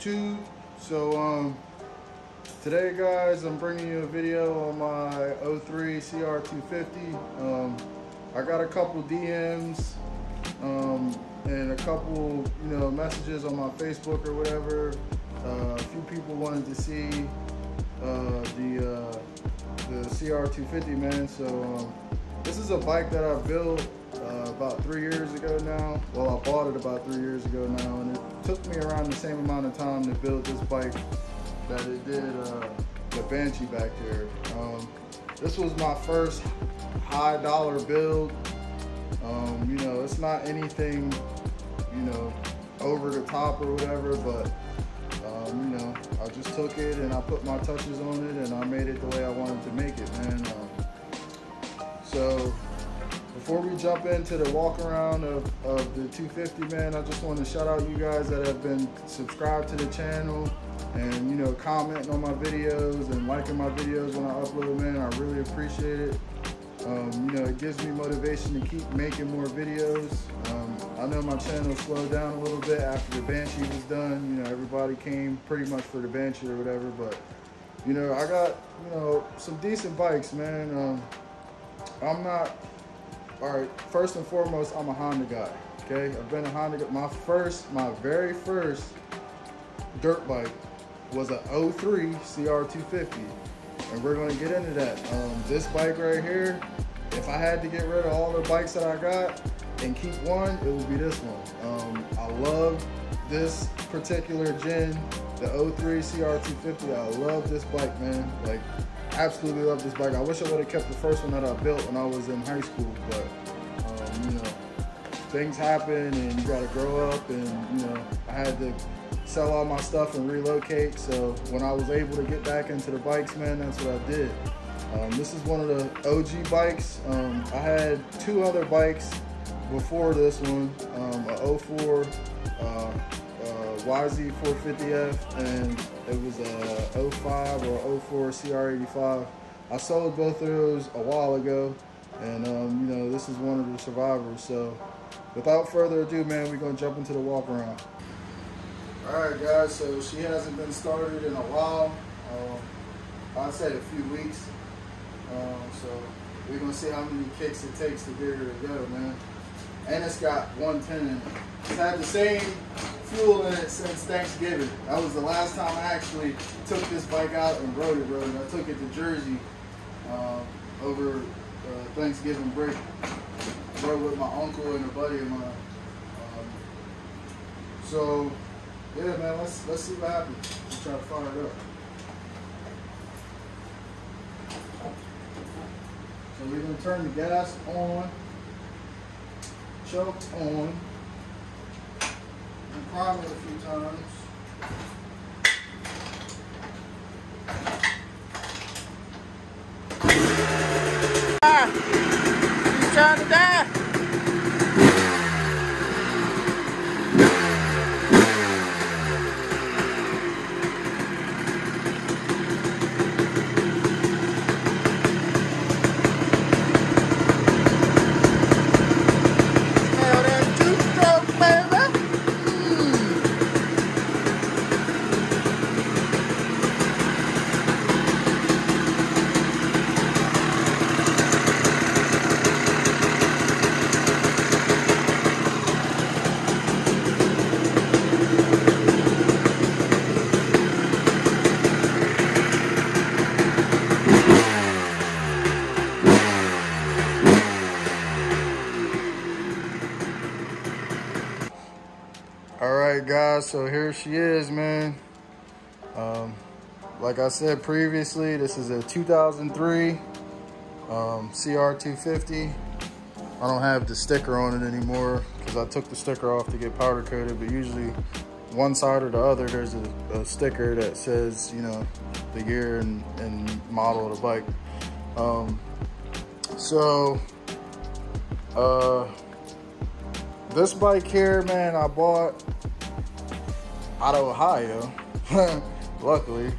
YouTube. So today guys, I'm bringing you a video on my 03 Cr250. I got a couple DMs and a couple messages on my Facebook or whatever. A few people wanted to see the Cr250, man. So this is a bike that I built about 3 years ago now. Well, I bought it about 3 years ago now, and it took me around the same amount of time to build this bike that it did the Banshee back there. This was my first high dollar build. It's not anything, over the top or whatever, but I just took it and I put my touches on it and I made it the way I wanted to make it, man. So before we jump into the walk around of the 250, man, I just want to shout out you guys that have been subscribed to the channel and commenting on my videos and liking my videos when I upload, man. I really appreciate it. It gives me motivation to keep making more videos. I know my channel slowed down a little bit after the Banshee was done. Everybody came pretty much for the Banshee or whatever, but I got some decent bikes, man. I'm not, all right, first and foremost, I'm a Honda guy, okay? I've been a Honda guy. My very first dirt bike was a 03 Cr250, and we're gonna get into that. This bike right here, if I had to get rid of all the bikes that I got and keep one, it would be this one. I love this particular gen, the 03 Cr250. I love this bike, man. Like, absolutely love this bike. I wish I would have kept the first one that I built when I was in high school, but things happen and you gotta grow up, and I had to sell all my stuff and relocate. So when I was able to get back into the bikes, man, that's what I did. This is one of the OG bikes. I had two other bikes before this one, a 04 YZ450F, and it was a 05 or 04 CR85. I sold both of those a while ago, and this is one of the survivors. So without further ado, man, we're gonna jump into the walk around. All right, guys, so she hasn't been started in a while. I'd say a few weeks. So we're gonna see how many kicks it takes to get her to go, man. And it's got 110 in it. It's had the same fuel in it since Thanksgiving. That was the last time I actually took this bike out and rode it. I took it to Jersey over Thanksgiving break. Rode with my uncle and a buddy of mine. So yeah, man, let's see what happens. Let's try to fire it up. So we're gonna turn the gas on, choke on, and prime it a few times. He's trying to die. Alright guys, so here she is, man. Like I said previously, this is a 2003 Cr250. I don't have the sticker on it anymore because I took the sticker off to get powder coated, but usually one side or the other there's a sticker that says the year and model of the bike. This bike here, man, I bought out of Ohio. Luckily,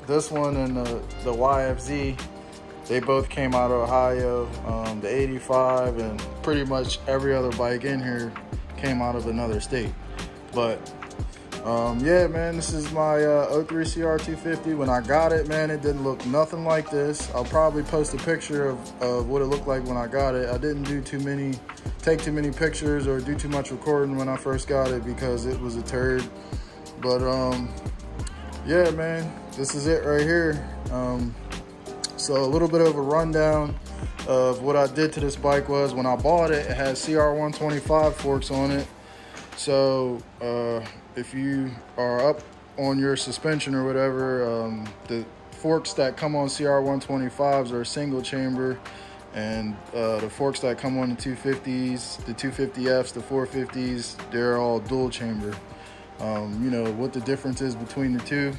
this one and the YFZ, they both came out of Ohio. The 85 and pretty much every other bike in here came out of another state. But Yeah, man, this is my 03 Cr250. When I got it, man, it didn't look nothing like this. I'll probably post a picture of what it looked like when I got it. I didn't take too many pictures or do too much recording when I first got it because it was a turd. But yeah, man, this is it right here. So a little bit of a rundown of what I did to this bike was when I bought it, it has Cr125 forks on it. So if you are up on your suspension or whatever, the forks that come on Cr125s are single chamber, and the forks that come on the 250s, the 250Fs, the 450s, they're all dual chamber. You know what the difference is between the two?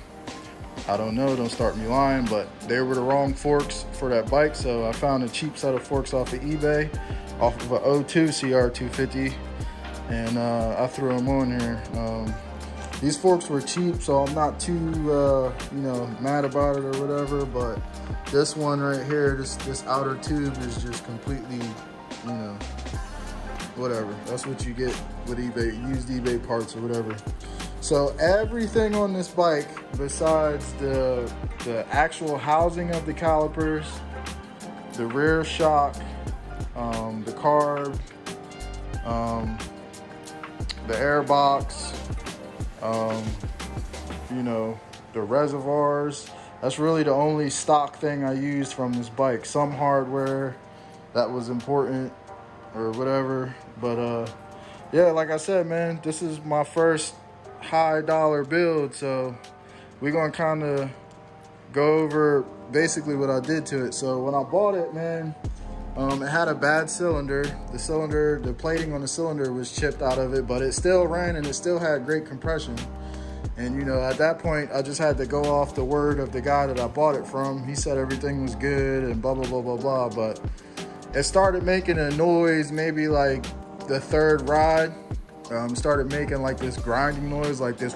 I don't know, don't start me lying, but they were the wrong forks for that bike. So I found a cheap set of forks off of eBay, off of a 02 Cr250, and I threw them on here. These forks were cheap, so I'm not too, you know, mad about it or whatever, but this one right here, this outer tube is just completely, you know, whatever. That's what you get with eBay, used eBay parts or whatever. So everything on this bike, besides the actual housing of the calipers, the rear shock, the carb, the air box, you know, the reservoirs, that's really the only stock thing I used from this bike. Some hardware that was important or whatever, but yeah, like I said, man, this is my first high dollar build, so we're gonna kind of go over basically what I did to it. So when I bought it, man, it had a bad cylinder. The plating on the cylinder was chipped out of it, but it still ran and it still had great compression. And you know, at that point, I just had to go off the word of the guy that I bought it from. He said everything was good and blah, blah, blah, blah, blah. But it started making a noise maybe like the third ride. Started making like this grinding noise, like this.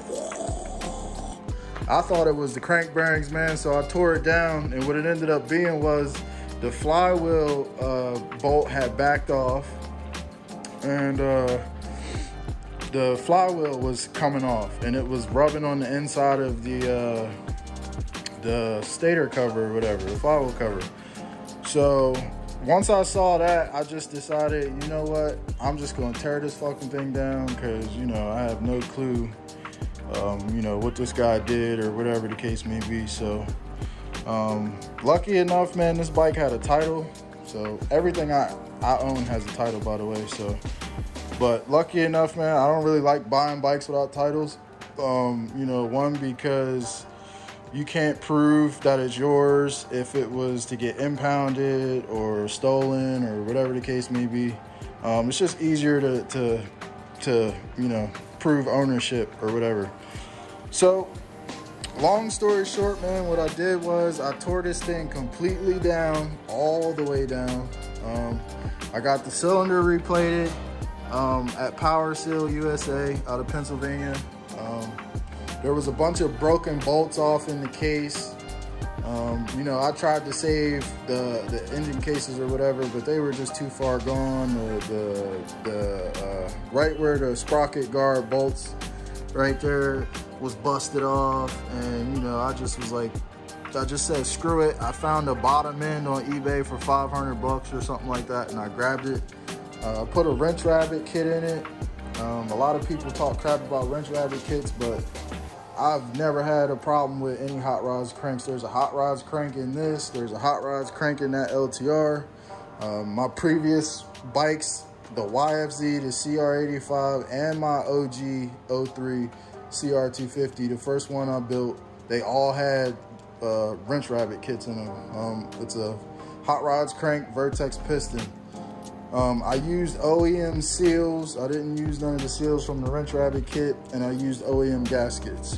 I thought it was the crank bearings, man, so I tore it down, and what it ended up being was the flywheel bolt had backed off, and the flywheel was coming off, and it was rubbing on the inside of the stator cover or whatever, the flywheel cover. So once I saw that, I just decided, you know what, I'm just gonna tear this fucking thing down, because, you know, I have no clue, you know, what this guy did or whatever the case may be. So lucky enough, man, this bike had a title. So everything I own has a title, by the way. So, but lucky enough, man, I don't really like buying bikes without titles. You know, one, because you can't prove that it's yours if it was to get impounded or stolen or whatever the case may be. It's just easier to you know, prove ownership or whatever. So long story short, man, what I did was I tore this thing completely down, all the way down. I got the cylinder replated at Power Seal USA out of Pennsylvania. There was a bunch of broken bolts off in the case. You know, I tried to save the engine cases or whatever, but they were just too far gone. Right where the sprocket guard bolts right there was busted off, and you know, I just was like, I just said screw it. I found a bottom end on eBay for 500 bucks or something like that, and I grabbed it. I put a wrench rabbit kit in it. A lot of people talk crap about wrench rabbit kits, but I've never had a problem with any hot rods cranks. There's a hot rods crank in this. There's a hot rods crank in that LTR. My previous bikes, the YFZ, the CR85, and my OG 03 Cr250, the first one I built, they all had wrench rabbit kits in them. It's a hot rods crank Vertex piston. I used OEM seals. I didn't use none of the seals from the wrench rabbit kit, and I used OEM gaskets.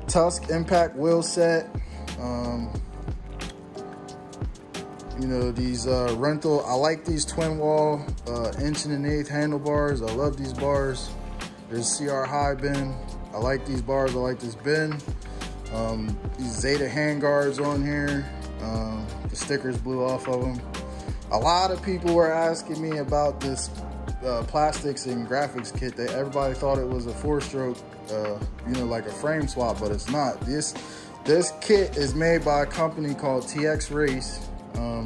Tusk impact wheel set. You know, these rental, I like these twin wall 1 1/8" handlebars. I love these bars. There's CR high bin. I like these bars. I like this bin. These Zeta hand guards on here. The stickers blew off of them. A lot of people were asking me about this plastics and graphics kit, that everybody thought it was a 4-stroke, you know, like a frame swap, but it's not. This kit is made by a company called TX Race.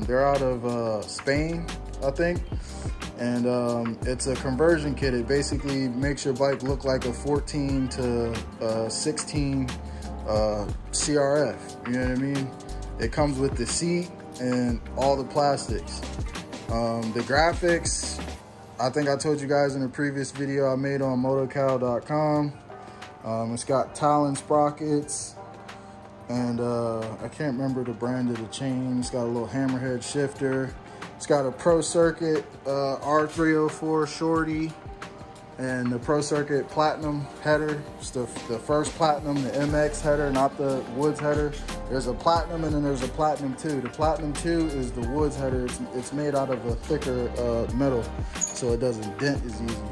They're out of Spain, I think. And it's a conversion kit. It basically makes your bike look like a 14 to 16 CRF. You know what I mean? It comes with the seat and all the plastics. The graphics, I think I told you guys in a previous video I made on motocal.com. It's got Talon sprockets, and I can't remember the brand of the chain. It's got a little hammerhead shifter. It's got a Pro Circuit R304 shorty and the Pro Circuit Platinum header. It's the first Platinum, the MX header, not the Woods header. There's a Platinum and then there's a Platinum 2. The Platinum 2 is the Woods header. It's made out of a thicker metal, so it doesn't dent as easy.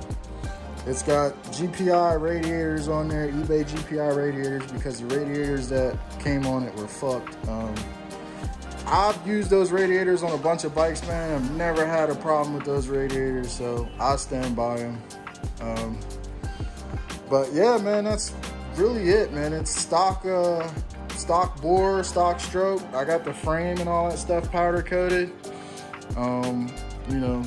It's got GPI radiators on there, eBay GPI radiators, because the radiators that came on it were fucked. I've used those radiators on a bunch of bikes, man. I've never had a problem with those radiators, so I stand by them. But yeah, man, that's really it, man. It's stock bore, stock stroke. I got the frame and all that stuff powder coated. You know,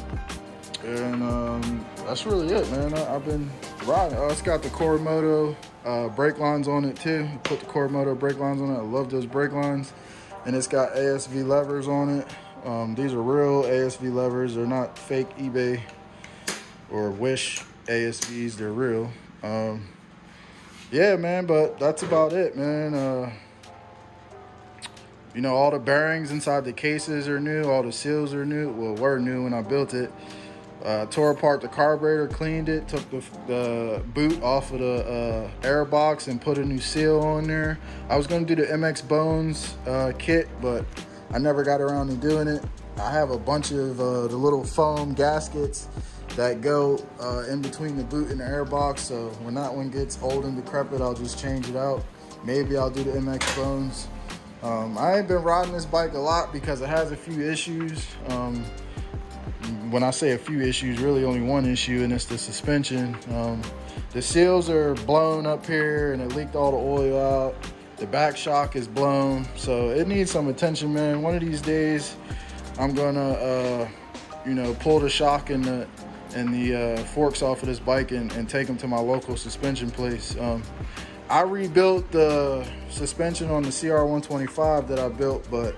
and that's really it, man. I've been riding. It's got the Cr250r brake lines on it too. Put the Cr250r brake lines on it. I love those brake lines. And it's got ASV levers on it. These are real ASV levers. They're not fake eBay or Wish ASVs. They're real. Yeah, man, but that's about it, man. You know, all the bearings inside the cases are new. All the seals are new. Well, were new when I built it. Tore apart the carburetor, cleaned it, took the boot off of the air box and put a new seal on there. I was going to do the MX Bones kit, but I never got around to doing it. I have a bunch of the little foam gaskets that go in between the boot and the air box, so when that one gets old and decrepit, I'll just change it out. Maybe I'll do the MX Bones. I ain't been riding this bike a lot because it has a few issues. When I say a few issues, really only one issue, and it's the suspension. The seals are blown up here and it leaked all the oil out. The back shock is blown, so it needs some attention, man. One of these days, I'm gonna, you know, pull the shock and the forks off of this bike and take them to my local suspension place. I rebuilt the suspension on the Cr250r that I built, but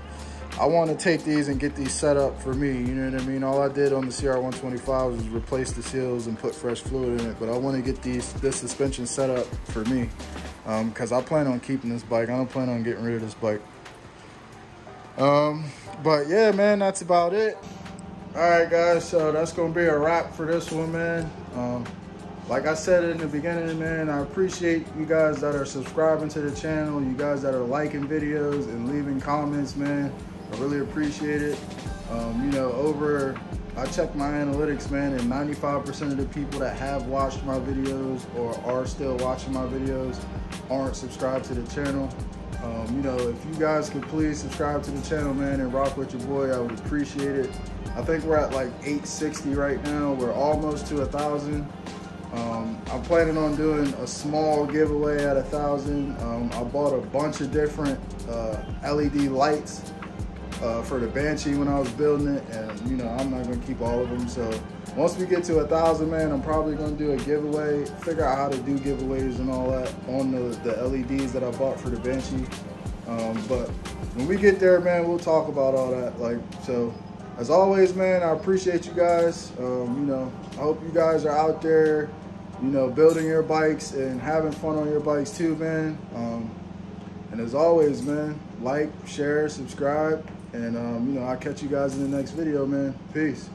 I want to take these and get these set up for me, you know what I mean? All I did on the Cr250r was replace the seals and put fresh fluid in it, but I want to get this suspension set up for me, because I plan on keeping this bike. I don't plan on getting rid of this bike. But yeah, man, that's about it. All right, guys, so that's going to be a wrap for this one, man. Like I said in the beginning, man, I appreciate you guys that are subscribing to the channel, you guys that are liking videos and leaving comments, man. I really appreciate it. You know, I checked my analytics, man, and 95% of the people that have watched my videos or are still watching my videos aren't subscribed to the channel. You know, if you guys could please subscribe to the channel, man, and rock with your boy, I would appreciate it. I think we're at like 860 right now. We're almost to 1,000. I'm planning on doing a small giveaway at 1,000. I bought a bunch of different LED lights for the Banshee when I was building it, and you know, I'm not gonna keep all of them. So once we get to 1,000, man, I'm probably gonna do a giveaway, figure out how to do giveaways and all that on the LEDs that I bought for the Banshee. But when we get there, man, we'll talk about all that. Like, so as always, man, I appreciate you guys. You know, I hope you guys are out there, you know, building your bikes and having fun on your bikes too, man. And as always, man, like, share, subscribe, and you know, I'll catch you guys in the next video, man. Peace.